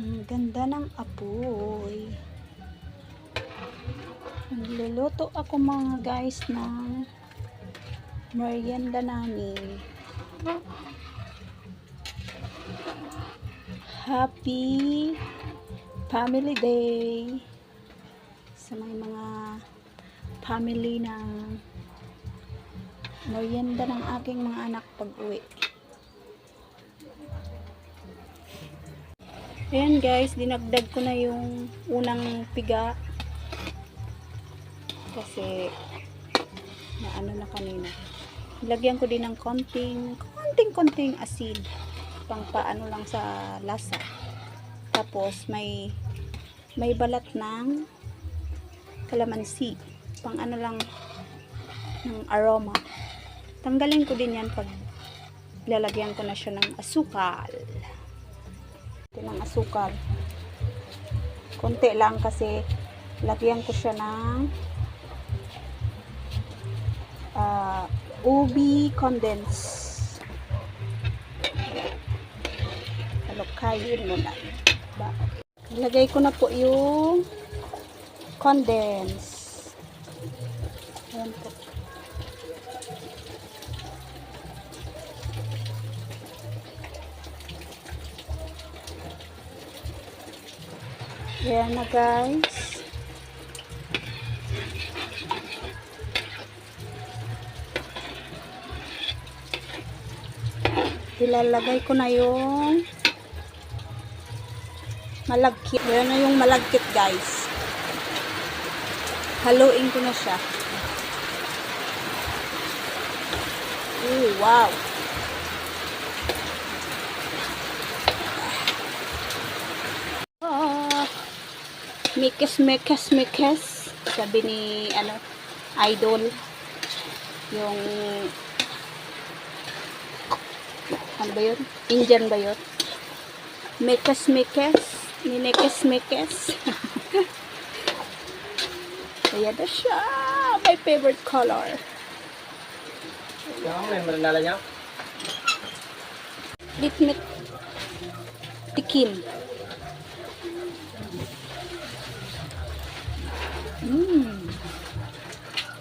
Ang ganda ng apoy. Nagluluto ako mga guys ng merienda namin. Happy Family Day sa mga family ng merienda ng aking mga anak pag-uwi. Ayan guys, dinagdag ko na yung unang piga kasi na ano na kanina. Lagyan ko din ng konting asin pang paano lang sa lasa. Tapos may balat ng kalamansi pang ano lang ng aroma. Tanggalin ko din yan pag lalagyan ko na siya ng asukal. Ng asukal. Konti lang kasi lagyan ko siya ng ubi condense. Halukayin mo na. Ilagay ko na po yung condense. Ayan po. Ayan na guys. Ilalagay ko na yung malagkit. Ayan na yung malagkit guys. Haluin ko na siya. Oh, wow. Mikes sabi ni idol yung ano ba yun? Indian ba yun? Mikes ayan na siya, my favorite color. Litmet tikim.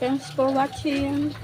Thanks for watching.